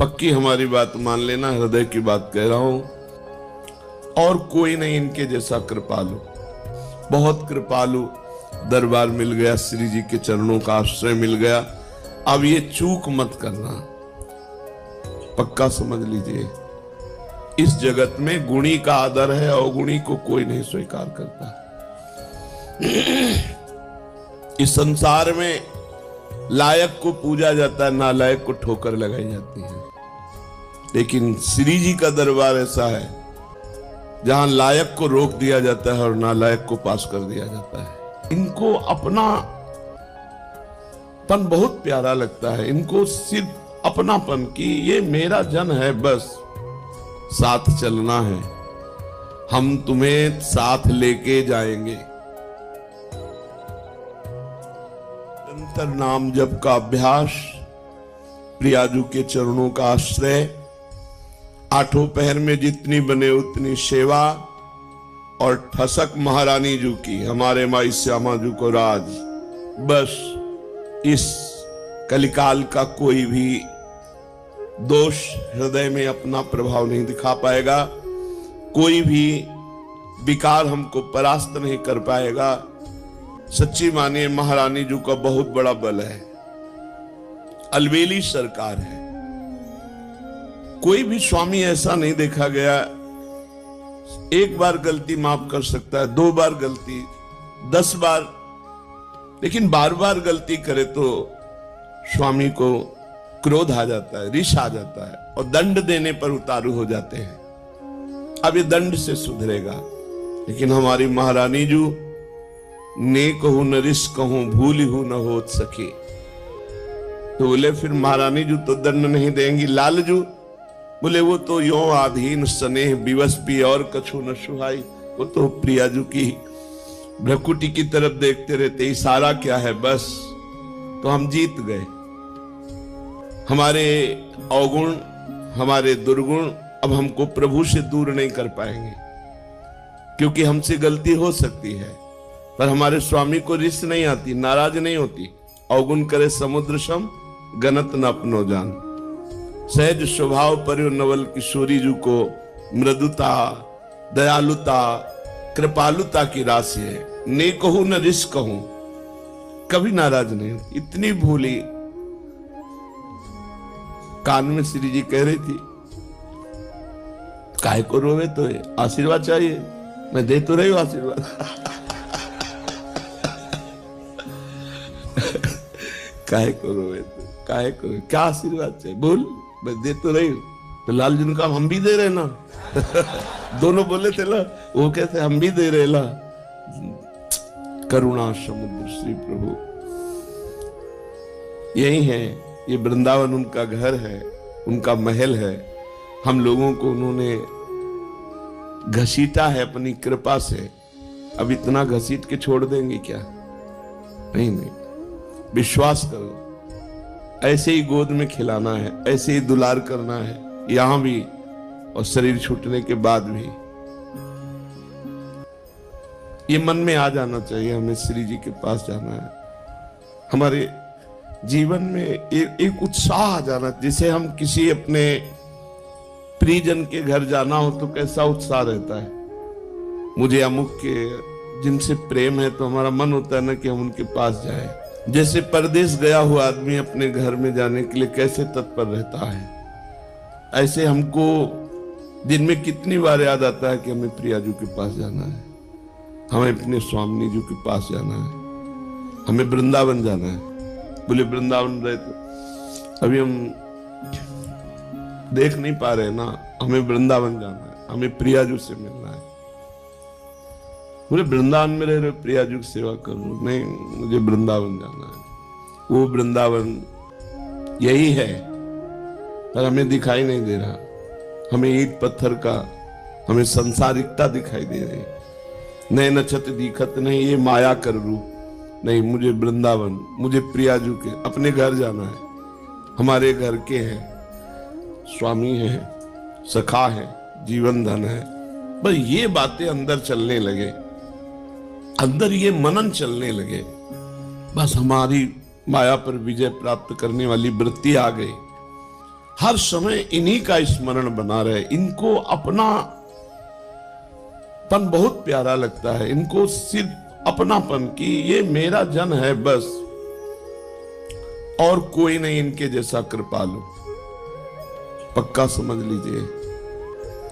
पक्की हमारी बात मान लेना, हृदय की बात कह रहा हूं। और कोई नहीं इनके जैसा कृपालु, बहुत कृपालु दरबार मिल गया, श्री जी के चरणों का आश्रय मिल गया। अब ये चूक मत करना, पक्का समझ लीजिए, इस जगत में गुणी का आदर है, अवगुणी को कोई नहीं स्वीकार करता। इस संसार में लायक को पूजा जाता है, नालायक को ठोकर लगाई जाती है। लेकिन श्री जी का दरबार ऐसा है जहां लायक को रोक दिया जाता है और नालायक को पास कर दिया जाता है। इनको अपना पन बहुत प्यारा लगता है, इनको सिर्फ अपनापन कि ये मेरा जन है, बस साथ चलना है, हम तुम्हें साथ लेके जाएंगे। निरंतर नाम जप का अभ्यास, प्रियाजू के चरणों का आश्रय, आठों पहर में जितनी बने उतनी सेवा, और ठसक महारानी जू की, हमारे माई श्यामा जू को राज। बस इस कलिकाल का कोई भी दोष हृदय में अपना प्रभाव नहीं दिखा पाएगा, कोई भी विकार हमको परास्त नहीं कर पाएगा। सच्ची मानिए, महारानी जू का बहुत बड़ा बल है, अलबेली सरकार है। कोई भी स्वामी ऐसा नहीं देखा गया, एक बार गलती माफ कर सकता है, 2 बार गलती, 10 बार, लेकिन बार बार गलती करे तो स्वामी को क्रोध आ जाता है, रिश आ जाता है, और दंड देने पर उतारू हो जाते हैं। अब ये दंड से सुधरेगा। लेकिन हमारी महारानी जू, ने कहूं न रिश कहूं, भूली हूं न होत सके। तो बोले फिर महारानी जू तो दंड नहीं देंगी। लालजू बोले वो तो यो आधीन स्नेह विवश भी और कछु न सुहाई। वो तो प्रियाजू की भ्रकुटी की तरफ देखते रहते, इशारा क्या है बस, तो हम जीत गए। हमारे अवगुण, हमारे दुर्गुण अब हमको प्रभु से दूर नहीं कर पाएंगे, क्योंकि हमसे गलती हो सकती है, पर हमारे स्वामी को रिस नहीं आती, नाराज नहीं होती। अवगुण करे समुद्र सम, गनत न अपनो जान। सहज स्वभाव पर नवल किशोरी जू को मृदुता, दयालुता, कृपालुता की राशि है। ने कहूं न रिस कहूं, कभी नाराज नहीं, इतनी भूली। कान में श्री जी कह रही थी, काहे को रोवे, तो आशीर्वाद चाहिए, मैं दे तो रही हूं आशीर्वाद। काहे को रोवे, तो काहे को, क्या आशीर्वाद चाहिए, बोल, मैं दे तो रही हूं। तो लालजी ने कहा हम भी दे रहे ना। दोनों बोले थे ना, वो कहते हम भी दे रहे ला। करुणा समुद्र श्री प्रभु यही है, ये वृंदावन उनका घर है, उनका महल है। हम लोगों को उन्होंने घसीटा है अपनी कृपा से। अब इतना घसीट के छोड़ देंगे क्या? नहीं नहीं, विश्वास करो, ऐसे ही गोद में खिलाना है, ऐसे ही दुलार करना है, यहां भी और शरीर छूटने के बाद भी। ये मन में आ जाना चाहिए, हमें श्री जी के पास जाना है। हमारे जीवन में एक उत्साह आ जाना, जिसे हम किसी अपने प्रियजन के घर जाना हो तो कैसा उत्साह रहता है। मुझे अमुक के जिनसे प्रेम है तो हमारा मन होता है ना कि हम उनके पास जाए। जैसे परदेश गया हुआ आदमी अपने घर में जाने के लिए कैसे तत्पर रहता है, ऐसे हमको दिन में कितनी बार याद आता है कि हमें प्रियाजू के पास जाना है, हमें अपने स्वामी जी के पास जाना है, हमें वृंदावन जाना है। बोले वृंदावन रहे तो अभी हम देख नहीं पा रहे ना, हमें वृंदावन जाना है, हमें प्रियाजू से मिलना है। बोले वृंदावन में रह रहे प्रियाजू की सेवा करो, नहीं मुझे वृंदावन जाना है। वो वृंदावन यही है, पर हमें दिखाई नहीं दे रहा। हमें ईंट पत्थर का, हमें संसारिकता दिखाई दे रही। नए नक्षत्र दिखत नहीं, ये माया कर रूप नहीं। मुझे वृंदावन, मुझे प्रियाजू के अपने घर जाना है। हमारे घर के हैं, स्वामी है, सखा है, जीवन धन है। बस ये बातें अंदर चलने लगे, अंदर ये मनन चलने लगे, बस हमारी माया पर विजय प्राप्त करने वाली वृत्ति आ गई। हर समय इन्हीं का स्मरण बना रहे। इनको अपनापन बहुत प्यारा लगता है, इनको सिर्फ अपनापन की ये मेरा जन है बस, और कोई नहीं इनके जैसा कृपालु। पक्का समझ लीजिए,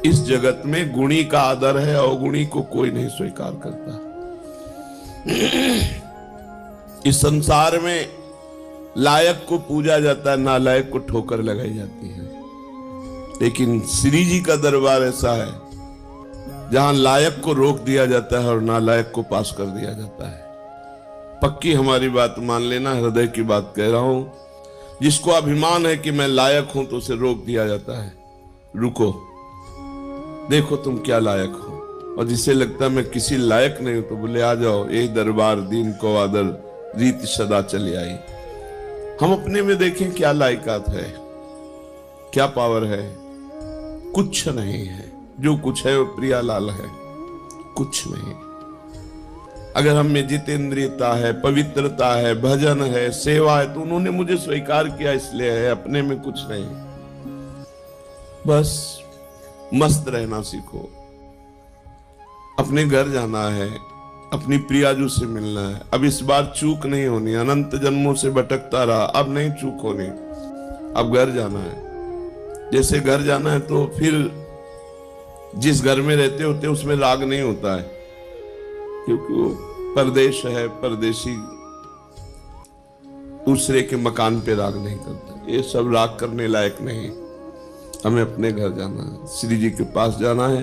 इस जगत में गुणी का आदर है, अवगुणी को कोई नहीं स्वीकार करता। इस संसार में लायक को पूजा जाता है, नालायक को ठोकर लगाई जाती है। लेकिन श्री जी का दरबार ऐसा है जहां लायक को रोक दिया जाता है और नालायक को पास कर दिया जाता है। पक्की हमारी बात मान लेना, हृदय की बात कह रहा हूं। जिसको अभिमान है कि मैं लायक हूं तो उसे रोक दिया जाता है, रुको देखो तुम क्या लायक हो। और जिसे लगता है मैं किसी लायक नहीं हूं तो बोले आ जाओ, यही दरबार दीन को आदर रीत सदा चली आई। हम अपने में देखें क्या लायकात है, क्या पावर है। कुछ नहीं है, जो कुछ है वो प्रियालाल है, कुछ नहीं। अगर हम में जितेंद्रियता है, पवित्रता है, भजन है, सेवा है, तो उन्होंने मुझे स्वीकार किया इसलिए है, अपने में कुछ नहीं। बस मस्त रहना सीखो। अपने घर जाना है, अपनी प्रियाजू से मिलना है। अब इस बार चूक नहीं होनी, अनंत जन्मों से भटकता रहा, अब नहीं चूक होनी। अब घर जाना है। जैसे घर जाना है तो फिर जिस घर में रहते होते उसमें राग नहीं होता है, क्योंकि वो परदेश है, परदेशी दूसरे के मकान पे राग नहीं करता। ये सब राग करने लायक नहीं। हमें अपने घर जाना है, श्री जी के पास जाना है।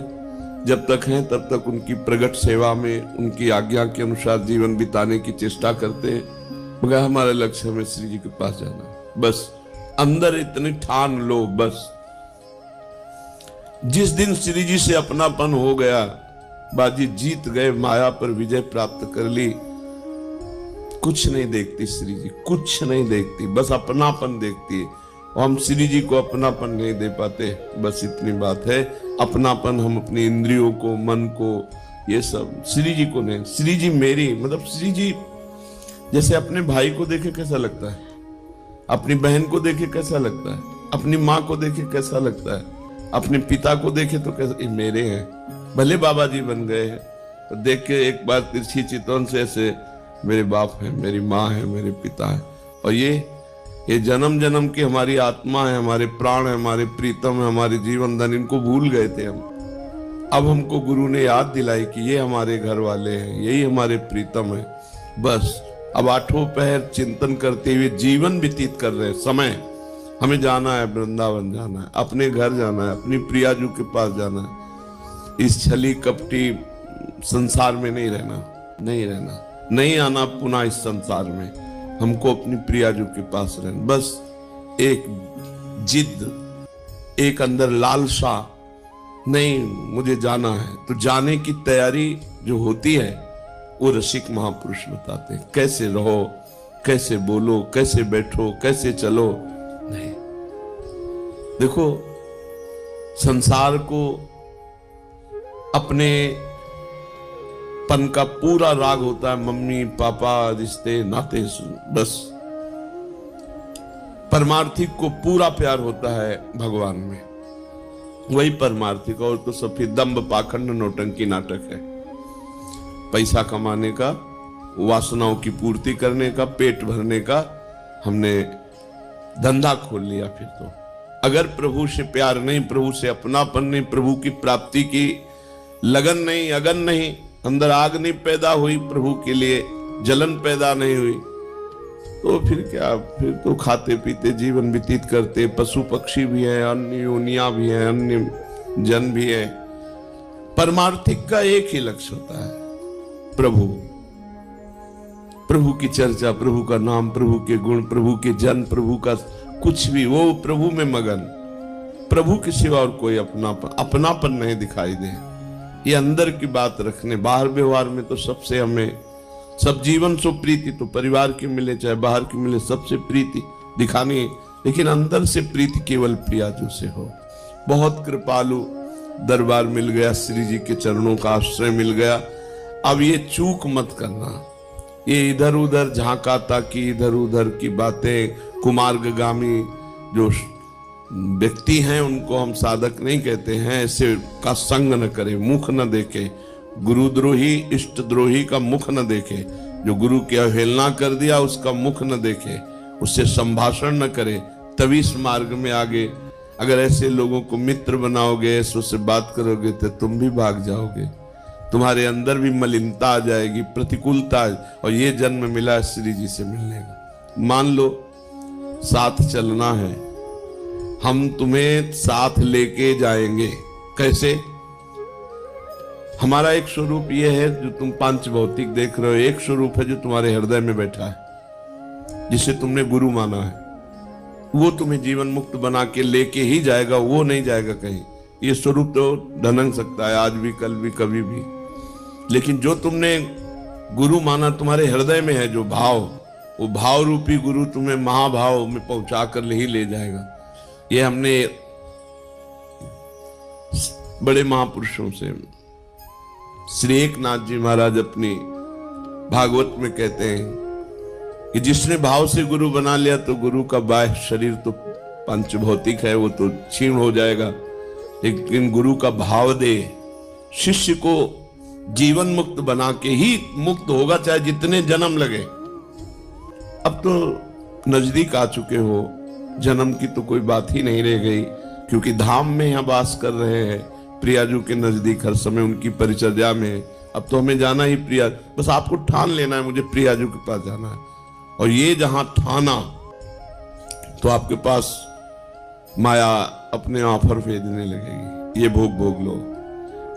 जब तक हैं तब तक उनकी प्रगट सेवा में, उनकी आज्ञा के अनुसार जीवन बिताने की चेष्टा करते हैं। मगर हमारा लक्ष्य हमें श्री जी के पास जाना है। बस अंदर इतनी ठान लो, बस जिस दिन श्री जी से अपनापन हो गया, बाजी जीत गए, माया पर विजय प्राप्त कर ली। कुछ नहीं देखती श्री जी, कुछ नहीं देखती, बस अपनापन देखती है। और हम श्री जी को अपनापन नहीं दे पाते, बस इतनी बात है। अपनापन हम अपनी इंद्रियों को, मन को, ये सब श्री जी को नहीं। श्री जी मेरी, मतलब श्री जी जैसे अपने भाई को देखे कैसा लगता है, अपनी बहन को देखे कैसा लगता है, अपनी माँ को देखे कैसा लगता है, अपने पिता को देखे तो कैसा, ये मेरे हैं। भले बाबा जी बन गए हैं तो देख के एक बार तिरछी चितौन से ऐसे मेरे बाप है, मेरी माँ है, मेरे पिता है। और ये जन्म जन्म की हमारी आत्मा है, हमारे प्राण है, हमारे प्रीतम है, हमारे जीवन धन, इनको भूल गए थे हम। अब हमको गुरु ने याद दिलाई कि ये हमारे घर वाले हैं, यही हमारे प्रीतम है। बस अब आठों पहर चिंतन करते हुए जीवन व्यतीत कर रहे हैं। समय हमें जाना है, वृंदावन जाना है, अपने घर जाना है, अपनी प्रियाजू के पास जाना है। इस छली कपटी संसार में नहीं रहना, नहीं रहना, नहीं आना पुनः इस संसार में। हमको अपनी प्रियाजू के पास रहना। बस एक जिद, एक अंदर लालसा, नहीं मुझे जाना है, तो जाने की तैयारी जो होती है वो रसिक महापुरुष बताते हैं। कैसे रहो, कैसे बोलो, कैसे बैठो, कैसे चलो। नहीं, देखो संसार को अपने पन का पूरा राग होता है, मम्मी पापा, रिश्ते नाते, बस। परमार्थिक को पूरा प्यार होता है भगवान में, वही परमार्थिक। और तो सब फिर दंभ पाखंड नौटंकी नाटक है। पैसा कमाने का, वासनाओं की पूर्ति करने का, पेट भरने का हमने धंधा खोल लिया। फिर तो अगर प्रभु से प्यार नहीं, प्रभु से अपनापन नहीं, प्रभु की प्राप्ति की लगन नहीं, अगन नहीं, अंदर आग नहीं पैदा हुई, प्रभु के लिए जलन पैदा नहीं हुई, तो फिर क्या, फिर तो खाते पीते जीवन व्यतीत करते। पशु पक्षी भी है, अन्य योनियां भी है, अन्य जन भी है। परमार्थिक का एक ही लक्ष्य होता है, प्रभु, प्रभु की चर्चा, प्रभु का नाम, प्रभु के गुण, प्रभु के जन, प्रभु का कुछ भी, वो प्रभु में मगन। प्रभु के सिवा और कोई अपनापन नहीं दिखाई दे। ये अंदर की बात रखने, बाहर व्यवहार में तो सबसे हमें सब जीवन सो प्रीति, तो परिवार की मिले चाहे बाहर की मिले, सबसे प्रीति दिखानी है। लेकिन अंदर से प्रीति केवल प्रियाजू से हो। बहुत कृपालु दरबार मिल गया, श्री जी के चरणों का आश्रय मिल गया। अब ये चूक मत करना, ये इधर उधर झांका ताकि, इधर उधर की बातें, कुमार्गगामी जो व्यक्ति हैं उनको हम साधक नहीं कहते हैं। ऐसे का संग न करे, मुख न देखे, गुरुद्रोही इष्ट द्रोही का मुख न देखे। जो गुरु की अवहेलना कर दिया उसका मुख न देखे, उससे संभाषण न करे, तभी इस मार्ग में आगे। अगर ऐसे लोगों को मित्र बनाओगे, ऐसे उससे बात करोगे तो तुम भी भाग जाओगे, तुम्हारे अंदर भी मलिनता आ जाएगी, प्रतिकूलता। और ये जन्म मिला श्री जी से मिलने का। मान लो साथ चलना है, हम तुम्हें साथ लेके जाएंगे। कैसे? हमारा एक स्वरूप ये है जो तुम पांच भौतिक देख रहे हो, एक स्वरूप है जो तुम्हारे हृदय में बैठा है, जिसे तुमने गुरु माना है। वो तुम्हें जीवन मुक्त बना के लेके ही जाएगा, वो नहीं जाएगा कहीं। ये स्वरूप तो ढनक सकता है आज भी, कल भी, कभी भी, लेकिन जो तुमने गुरु माना तुम्हारे हृदय में है जो भाव, वो भाव रूपी गुरु तुम्हें महाभाव में पहुंचा कर ही ले जाएगा। ये हमने बड़े महापुरुषों से, श्री एकनाथ जी महाराज अपनी भागवत में कहते हैं कि जिसने भाव से गुरु बना लिया तो गुरु का बाह्य शरीर तो पंचभौतिक है, वो तो क्षीण हो जाएगा, लेकिन गुरु का भाव दे शिष्य को जीवन मुक्त बना के ही मुक्त होगा, चाहे जितने जन्म लगे। अब तो नजदीक आ चुके हो, जन्म की तो कोई बात ही नहीं रह गई, क्योंकि धाम में यहाँ वास कर रहे हैं, प्रियाजू के नजदीक हर समय उनकी परिचर्या में। अब तो हमें जाना ही प्रिया, बस आपको ठान लेना है मुझे प्रियाजू के पास जाना है। और ये जहां ठाना तो आपके पास माया अपने ऑफर भेजने लगेगी, ये भोग भोग लो,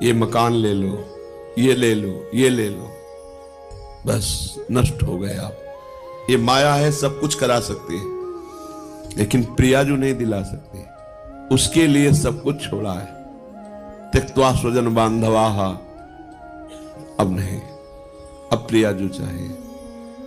ये मकान ले लो, ये ले लो, ये ले लो, बस नष्ट हो गए आप। ये माया है, सब कुछ करा सकती है, लेकिन प्रियाजू नहीं दिला सकती। उसके लिए सब कुछ छोड़ा है। त्यक्त्वा स्वजन बांधवाहा, अब नहीं, अब प्रियाजू चाहिए।